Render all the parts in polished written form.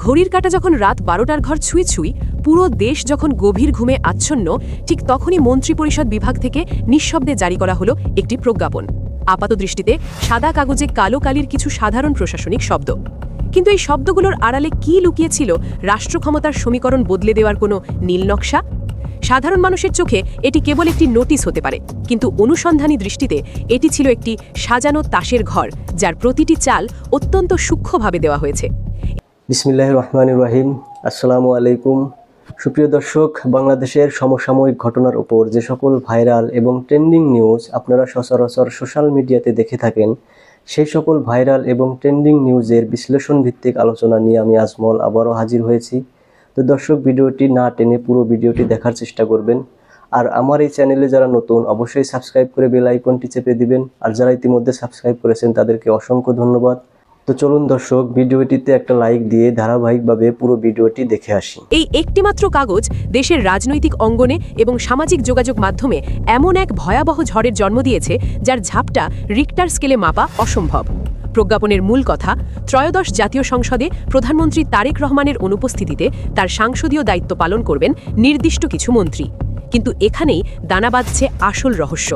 ঘড়ির কাঁটা যখন রাত 12টার ঘর ছুঁই ছুঁই, পুরো দেশ যখন গভীর ঘুমে আচ্ছন্ন, ঠিক তখনই মন্ত্রিপরিষদ বিভাগ থেকে নিঃশব্দে জারি করা হলো একটি প্রজ্ঞাপন। আপাতদৃষ্টিতে সাদা কাগজে কালো কালির কিছু সাধারণ প্রশাসনিক শব্দ, কিন্তু এই শব্দগুলোর আড়ালে কি লুকিয়েছিল রাষ্ট্র ক্ষমতার সমীকরণ বদলে দেওয়ার কোনো নীলনকশা? সাধারণ মানুষের চোখে এটি কেবল একটি নোটিশ হতে পারে, কিন্তু অনুসন্ধানী দৃষ্টিতে এটি ছিল একটি সাজানো তাসের ঘর, যার প্রতিটি চাল অত্যন্ত সূক্ষ্মভাবে দেওয়া হয়েছে। বিসমিল্লাহির রহমানির রহিম। আসসালামু আলাইকুম। সুপ্রিয় দর্শক, বাংলাদেশের সমসাময়িক ঘটনার উপর যে সকল ভাইরাল এবং ট্রেন্ডিং নিউজ আপনারা সচরাচর সোশ্যাল মিডিয়াতে দেখে থাকেন, সেই সকল ভাইরাল এবং ট্রেন্ডিং নিউজের বিশ্লেষণ ভিত্তিক আলোচনা নিয়ে আমি আজমল আবারও হাজির হয়েছি। তো দর্শক, ভিডিওটি না টেনে পুরো ভিডিওটি দেখার চেষ্টা করবেন। আর আমার এই চ্যানেলে যারা নতুন, অবশ্যই সাবস্ক্রাইব করে বেল আইকনটি চেপে দিবেন। আর যারা ইতিমধ্যে সাবস্ক্রাইব করেছেন তাদেরকে অসংখ্য ধন্যবাদ। তো চলুন দর্শক, ভিডিওটিতে একটা লাইক দিয়ে ধারাবাহিকভাবে পুরো ভিডিওটি দেখে আসি। এই একটিমাত্র কাগজ দেশের রাজনৈতিক অঙ্গনে এবং সামাজিক যোগাযোগ মাধ্যমে এমন এক ভয়াবহ ঝড়ের জন্ম দিয়েছে, যার ঝাপটা রিক্টার স্কেলে মাপা অসম্ভব। প্রজ্ঞাপনের মূল কথা, ত্রয়োদশ জাতীয় সংসদে প্রধানমন্ত্রী তারেক রহমানের অনুপস্থিতিতে তার সাংসদীয় দায়িত্ব পালন করবেন নির্দিষ্ট কিছু মন্ত্রী। কিন্তু এখানেই দানা বাঁধছে আসল রহস্য।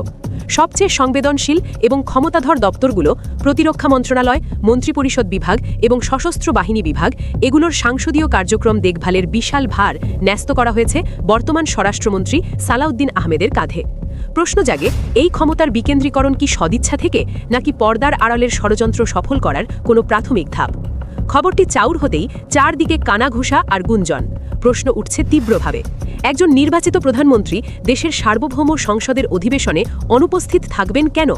সবচেয়ে সংবেদনশীল এবং ক্ষমতাধর দপ্তরগুলো, প্রতিরক্ষা মন্ত্রণালয়, মন্ত্রিপরিষদ বিভাগ এবং সশস্ত্র বাহিনী বিভাগ, এগুলোর সাংসদীয় কার্যক্রম দেখভালের বিশাল ভার ন্যস্ত করা হয়েছে বর্তমান স্বরাষ্ট্রমন্ত্রী সালাউদ্দিন আহমেদের কাঁধে। প্রশ্ন জাগে, এই ক্ষমতার বিকেন্দ্রীকরণ কি সদিচ্ছা থেকে, নাকি পর্দার আড়ালের ষড়যন্ত্র সফল করার কোনো প্রাথমিক ধাপ? খবরটি চাউর হতেই চারদিকে কানাঘুষা আর গুঞ্জন। প্রশ্ন উঠছে তীব্রভাবে, একজন নির্বাচিত প্রধানমন্ত্রী দেশের সার্বভৌম সংসদের অধিবেশনে অনুপস্থিত থাকবেন কেন?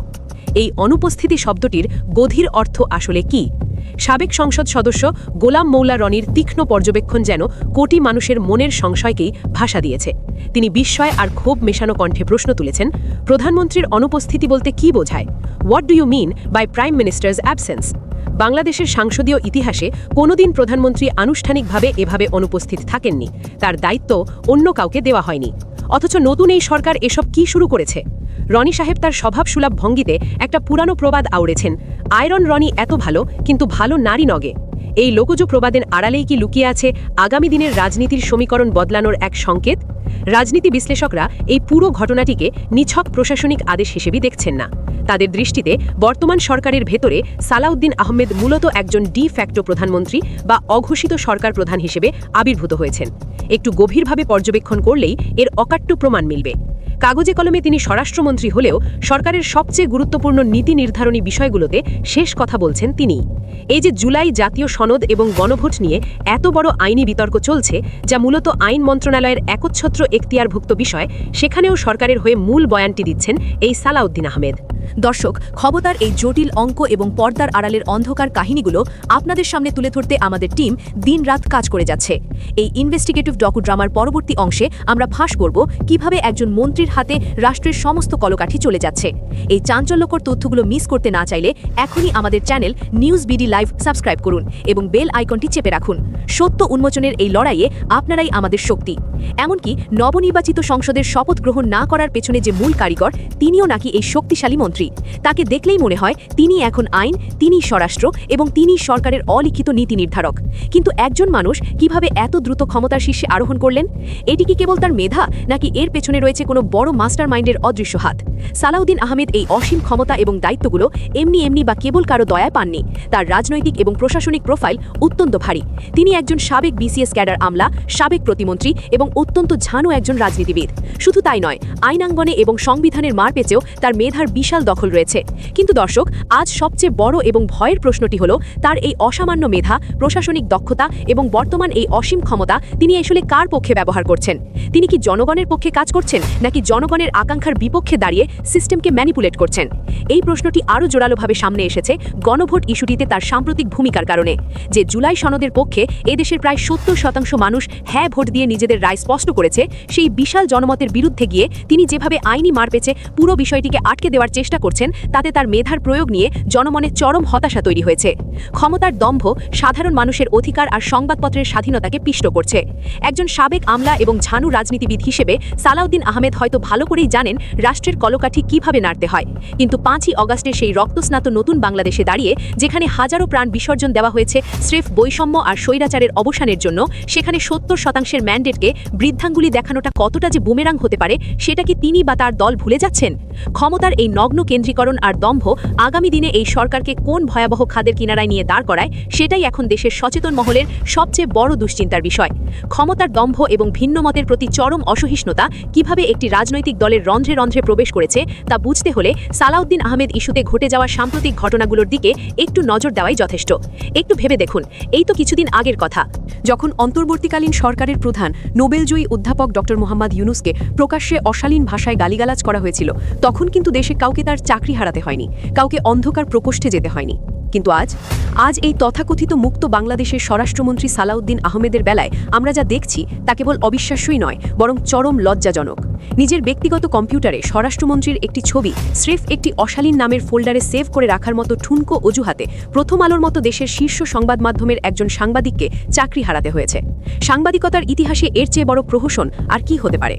এই অনুপস্থিতি শব্দটির গভীর অর্থ আসলে কি? সাবেক সংসদ সদস্য গোলাম মৌলা রনির তীক্ষ্ণ পর্যবেক্ষণ যেন কোটি মানুষের মনের সংশয়কেই ভাষা দিয়েছে। তিনি বিস্ময় আর ক্ষোভ মেশানো কণ্ঠে প্রশ্ন তুলেছেন, প্রধানমন্ত্রীর অনুপস্থিতি বলতে কি বোঝায়? What do you mean by prime minister's absence? বাংলাদেশের সাংসদীয় ইতিহাসে কোনোদিন প্রধানমন্ত্রী আনুষ্ঠানিকভাবে এভাবে অনুপস্থিত থাকেননি। তার দায়িত্ব অন্য কাউকে দেওয়া হয়নি। অথচ নতুন এই সরকার এসব কি শুরু করেছে? রনি সাহেব তার স্বভাবসুলভ ভঙ্গিতে একটা পুরানো প্রবাদ আওড়েছেন, আয়রন রনি এত ভালো, কিন্তু ভালো নারী নগে। এই লোকজ প্রবাদের আড়ালেই কি লুকিয়ে আছে আগামী দিনের রাজনীতির সমীকরণ বদলানোর এক সংকেত? রাজনীতি বিশ্লেষকরা এই পুরো ঘটনাটিকে নিছক প্রশাসনিক আদেশ হিসেবেই দেখছেন না। তাদের দৃষ্টিতে বর্তমান সরকারের ভেতরে সালাউদ্দিন আহমেদ মূলত একজন ডি ফ্যাক্টো প্রধানমন্ত্রী বা অঘোষিত সরকার প্রধান হিসেবে আবির্ভূত হয়েছেন। একটু গভীরভাবে পর্যবেক্ষণ করলেই এর অকাট্য প্রমাণ মিলবে। কাগজে কলমে তিনি স্বরাষ্ট্রমন্ত্রী হলেও সরকারের সবচেয়ে গুরুত্বপূর্ণ নীতি নির্ধারণী বিষয়গুলোতে শেষ কথা বলছেন তিনি। এই যে জুলাই জাতীয় সনদ এবং গণভোট নিয়ে এত বড় আইনি বিতর্ক চলছে, যা মূলত আইন মন্ত্রণালয়ের একচ্ছত্র এখতিয়ারভুক্ত বিষয়, সেখানেও সরকারের হয়ে মূল বয়ানটি দিচ্ছেন এই সালাউদ্দিন আহমেদ। দর্শক, ক্ষমতার এই জটিল অঙ্ক এবং পর্দার আড়ালের অন্ধকার কাহিনীগুলো আপনাদের সামনে তুলে ধরতে আমাদের টিম দিনরাত কাজ করে যাচ্ছে। এই ইনভেস্টিগেটিভ ডকুড্রামার পরবর্তী অংশে আমরা ফাঁস করব কিভাবে একজন মন্ত্রীর হাতে রাষ্ট্রের সমস্ত কলকাঠি চলে যাচ্ছে। এই চাঞ্চল্যকর তথ্যগুলো মিস করতে না চাইলে এখনই আমাদের channel news BD live subscribe করুন এবং বেল আইকনটি চেপে রাখুন। সত্য উন্মোচনের এই লড়াইয়ে আপনারাই আমাদের শক্তি। এমনকি নবনির্বাচিত সংসদের শপথ গ্রহণ না করার পেছনে যে মূল কারিগর, তিনিও নাকি এই শক্তিশালী মন্ত্রী। তাকে দেখলেই মনে হয় তিনি এখন আইন, তিনি স্বরাষ্ট্র এবং তিনি সরকারের অলিখিত নীতি নির্ধারক। কিন্তু একজন মানুষ কিভাবে এত দ্রুত ক্ষমতার শীর্ষে আরোহণ করলেন? এটি কি কেবল তার মেধা, নাকি এর পেছনে রয়েছে কোনো বড় মাস্টার মাইন্ডের অদৃশ্য হাত? সালাউদ্দিন আহমেদ এই অসীম ক্ষমতা এবং দায়িত্বগুলো এমনি বা কেবল কারো দয়ায় পাননি। তার রাজনৈতিক এবং প্রশাসনিক প্রোফাইল অত্যন্ত ভারী। তিনি একজন সাবেক বিসিএস ক্যাডার আমলা, সাবেক প্রতিমন্ত্রী এবং অত্যন্ত ঝানু একজন রাজনীতিবিদ। শুধু তাই নয়, আইনাঙ্গনে এবং সংবিধানের মার পেঁচেও তার মেধার বিশাল দখল রয়েছে। কিন্তু দর্শক, আজ সবচেয়ে বড় এবং ভয়ের প্রশ্নটি হলো, তার এই অসামান্য মেধা, প্রশাসনিক দক্ষতা এবং বর্তমান এই অসীম ক্ষমতা তিনি আসলে কার পক্ষে ব্যবহার করছেন? তিনি কি জনগণের পক্ষে কাজ করছেন, নাকি জনগণের আকাঙ্ক্ষার বিপক্ষে দাঁড়িয়ে সিস্টেমকে ম্যানিপুলেট করছেন? এই প্রশ্নটি আরও জোরালোভাবে সামনে এসেছে গণভোট ইস্যুটিতে তার সাম্প্রতিক ভূমিকার কারণে। যে জুলাই সনদের পক্ষে এদেশের প্রায় 70% মানুষ হ্যাঁ ভোট দিয়ে নিজেদের রায় স্পষ্ট করেছে, সেই বিশাল জনমতের বিরুদ্ধে গিয়ে তিনি যেভাবে আইনি মার পেঁচে পুরো বিষয়টিকে আটকে দেওয়ার চেষ্টা করছেন, তাতে তার মেধার প্রয়োগ নিয়ে জনমনে চরম হতাশা তৈরি হয়েছে। ক্ষমতার দম্ভ সাধারণ মানুষের অধিকার আর সংবাদপত্রের স্বাধীনতাকে পিষ্ট করছে। একজন সাবেক আমলা এবং ঝানু রাজনীতিবিদ হিসেবে সালাউদ্দিন আহমেদ হয়তো ভালো করেই জানেন রাষ্ট্রের কলকাঠি কিভাবে নাড়তে হয়। কিন্তু 5ই অগাস্টের সেই রক্তস্নাত নতুন বাংলাদেশে দাঁড়িয়ে যেখানে হাজারো প্রাণ বিসর্জন দেওয়া হয়েছে স্রেফ বৈষম্য আর স্বৈরাচারের অবসানের জন্য, সেখানে 70% ম্যান্ডেটকে বৃদ্ধাঙ্গুলি দেখানোটা কতটা যে বুমেরাং হতে পারে সেটা কি তিনি বা তার দল ভুলে যাচ্ছেন? ক্ষমতার এই নগ্ন কেন্দ্রীকরণ আর দম্ভ আগামী দিনে এই সরকারকে কোন ভয়াবহ খাদের কিনারায় নিয়ে দাঁড় করায় সেটাই এখন দেশের সচেতন মহলের সবচেয়ে বড় দুশ্চিন্তার বিষয়। ক্ষমতার দম্ভ এবং ভিন্ন মতের প্রতি চরম অসহিষ্ণুতা কিভাবে একটি রাজনৈতিক দলের রন্ধ্রে রন্ধ্রে প্রবেশ করেছে তা বুঝতে হলে সালাউদ্দিন আহমেদ ইস্যুতে ঘটে যাওয়া সাম্প্রতিক ঘটনাগুলোর দিকে একটু নজর দেওয়াই যথেষ্ট। একটু ভেবে দেখুন, এই তো কিছুদিন আগের কথা, যখন অন্তর্বর্তীকালীন সরকারের প্রধান নোবেলজয়ী অধ্যাপক ডক্টর মোহাম্মদ ইউনুসকে প্রকাশ্যে অশালীন ভাষায় গালিগালাজ করা হয়েছিল, তখন কিন্তু দেশে কাউকে তার চাকরি হারাতে হয়নি, কাউকে অন্ধকার প্রকোষ্ঠে যেতে হয়নি। কিন্তু আজ এই তথাকথিত মুক্ত বাংলাদেশের স্বরাষ্ট্রমন্ত্রী সালাউদ্দিন আহমেদের বেলায় আমরা যা দেখছি তা কেবল অবিশ্বাস্যই নয়, বরং চরম লজ্জাজনক। নিজের ব্যক্তিগত কম্পিউটারে স্বরাষ্ট্রমন্ত্রীর একটি ছবি স্রেফ একটি অশালীন নামের ফোল্ডারে সেভ করে রাখার মতো ঠুনকো অজুহাতে প্রথম আলোর মতো দেশের শীর্ষ সংবাদ মাধ্যমের একজন সাংবাদিককে চাকরি হারাতে হয়েছে। সাংবাদিকতার ইতিহাসে এর চেয়ে বড় প্রহসন আর কি হতে পারে?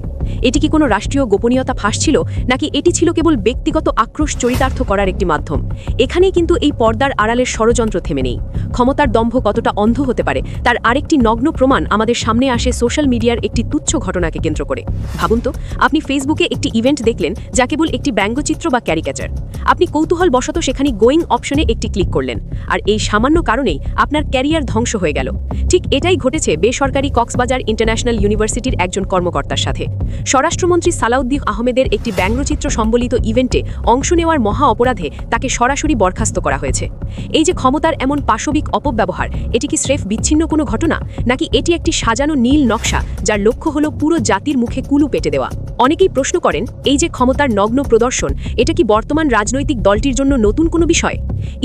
এটি কি কোনো রাষ্ট্রীয় গোপনীয়তা ফাঁস ছিল, নাকি এটি ছিল কেবল ব্যক্তিগত আক্রোশ চরিতার্থ করার একটি মাধ্যম? এখানেই কিন্তু এই পর্দার আড়ালের ষড়যন্ত্র থেমে নেই। ক্ষমতার দম্ভ কতটা অন্ধ হতে পারে তার আরেকটি নগ্ন প্রমাণ আমাদের সামনে আসে সোশ্যাল মিডিয়ার একটি তুচ্ছ ঘটনাকে কেন্দ্র করে। ভাবুন তো, আপনি ফেসবুকে একটি ইভেন্ট দেখলেন যা কেবল একটি ব্যঙ্গচিত্র বা ক্যারিকেচার। আপনি কৌতূহলবশত সেখানে গোয়িং অপশনে একটি ক্লিক করলেন, আর এই সামান্য কারণেই আপনার ক্যারিয়ার ধ্বংস হয়ে গেল। ঠিক এটাই ঘটেছে বেসরকারি কক্সবাজার ইন্টারন্যাশনাল ইউনিভার্সিটির একজন কর্মকর্তার সাথে। স্বরাষ্ট্রমন্ত্রী সালাউদ্দিন আহমেদের একটি ব্যঙ্গচিত্র সম্বলিত ইভেন্টে অংশ নেওয়ার মহা অপরাধে তাকে সরাসরি বরখাস্ত করা হয়েছে। এই যে ক্ষমতার এমন পাশবিক অপব্যবহার, এটি কি স্রেফ বিচ্ছিন্ন কোনো ঘটনা, নাকি এটি একটি সাজানো নীল নকশা যার লক্ষ্য হলো পুরো জাতির মুখে কুলু পেটে দেওয়া? অনেকেই প্রশ্ন করেন, এই যে ক্ষমতার নগ্ন প্রদর্শন, এটা কি বর্তমান রাজনৈতিক দলটির জন্য নতুন কোনো বিষয়?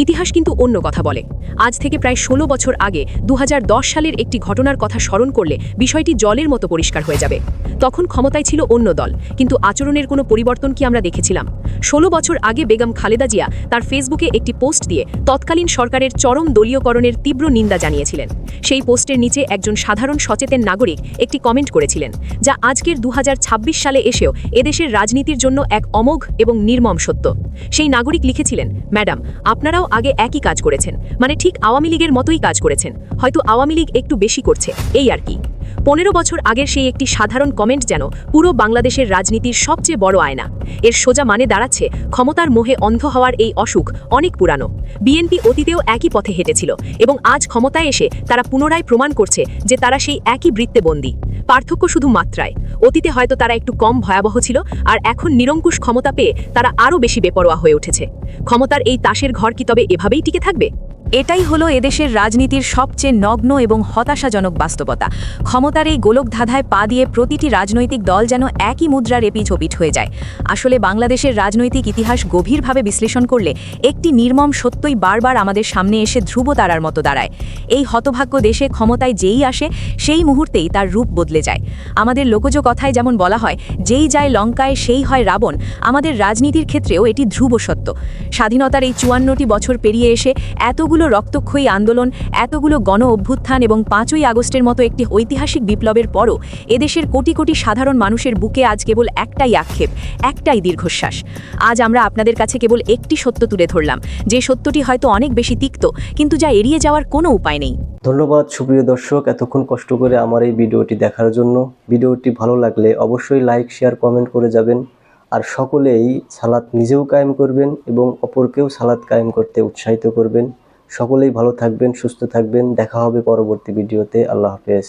ইতিহাস কিন্তু অন্য কথা বলে। আজ থেকে প্রায় 16 বছর আগে 2010 সালের একটি ঘটনার কথা স্মরণ করলে বিষয়টি জলের মতো পরিষ্কার হয়ে যাবে। তখন ক্ষমতায় ছিল অন্য দল, কিন্তু আচরণের কোনো পরিবর্তন কি আমরা দেখেছিলাম? 16 বছর আগে বেগম খালেদা জিয়া তার ফেসবুকে একটি পোস্ট দিয়ে তৎকালীন সরকারের চরম দলীয়করণের তীব্র নিন্দা জানিয়েছিলেন। সেই পোস্টের নিচে একজন সাধারণ সচেতন নাগরিক একটি কমেন্ট করেছিলেন, যা আজকের 2026 সালে এসেও এদেশের রাজনীতির জন্য এক অমোঘ এবং নির্মম সত্য। সেই নাগরিক লিখেছিলেন, ম্যাডাম, আপনারাও আগে একই কাজ করেছেন, মানে ঠিক আওয়ামী লীগের মতোই কাজ করেছেন, হয়তো আওয়ামী লীগ একটু বেশি করছে, এই আর কি। 15 বছর আগের সেই একটি সাধারণ কমেন্ট যেন পুরো বাংলাদেশের রাজনীতির সবচেয়ে বড় আয়না। এর সোজা মানে দাঁড়াচ্ছে, ক্ষমতার মোহে অন্ধ হওয়ার এই অসুখ অনেক পুরানো। বিএনপি অতীতেও একই পথে হেঁটেছিল এবং আজ ক্ষমতায় এসে তারা পুনরায় প্রমাণ করছে যে তারা সেই একই বৃত্তে বন্দী। পার্থক্য শুধু মাত্রায়। অতীতে হয়তো তারা একটু কম ভয়াবহ ছিল, আর এখন নিরঙ্কুশ ক্ষমতা পেয়ে তারা আরও বেশি বেপরোয়া হয়ে উঠেছে। ক্ষমতার এই তাসের ঘর কি তবে এভাবেই টিকে থাকবে? এটাই হলো এদেশের রাজনীতির সবচেয়ে নগ্ন এবং হতাশাজনক বাস্তবতা। ক্ষমতার এই গোলকধাঁধায় পা দিয়ে প্রতিটি রাজনৈতিক দল যেন একই মুদ্রার এপিঠ হয়ে যায়। আসলে বাংলাদেশের রাজনৈতিক ইতিহাস গভীরভাবে বিশ্লেষণ করলে একটি নির্মম সত্যই বারবার আমাদের সামনে এসে ধ্রুবতারার মতো দাঁড়ায়। এই হতভাগ্য দেশে ক্ষমতায় যেই আসে সেই মুহূর্তেই তার রূপ বদলে যায়। আমাদের লোকজ কথায় যেমন বলা হয়, যেই যায় লঙ্কায় সেই হয় রাবণ, আমাদের রাজনীতির ক্ষেত্রেও এটি ধ্রুব সত্য। স্বাধীনতার এই 54টি বছর পেরিয়ে এসে এতগুলো রক্তক্ষয়ী আন্দোলন, এতগুলো গণ অভ্যুত্থান এবং 5ই আগস্টের মতো একটি ঐতিহাসিক বিপ্লবের পরও এদেশের কোটি কোটি সাধারণ মানুষের বুকে আজ কেবল একটাই আক্ষেপ, একটাই দীর্ঘশ্বাস। আজ আমরা আপনাদের কাছে কেবল একটি সত্য তুলে ধরলাম, যে সত্যটি হয়তো অনেক বেশি তিক্ত, কিন্তু যা এড়িয়ে যাওয়ার কোনো উপায় নেই। ধন্যবাদ সুপ্রিয় দর্শক, এতক্ষণ কষ্ট করে আমার এই ভিডিওটি দেখার জন্য। ভিডিওটি ভালো লাগলে অবশ্যই লাইক, শেয়ার, কমেন্ট করে যাবেন। আর সকলেই সালাত নিজেও কায়েম করবেন এবং অপরকেও সালাত কায়েম করতে উৎসাহিত করবেন। সকলেই ভালো থাকবেন, সুস্থ থাকবেন। দেখা হবে পরবর্তী ভিডিওতে। আল্লাহ হাফেজ।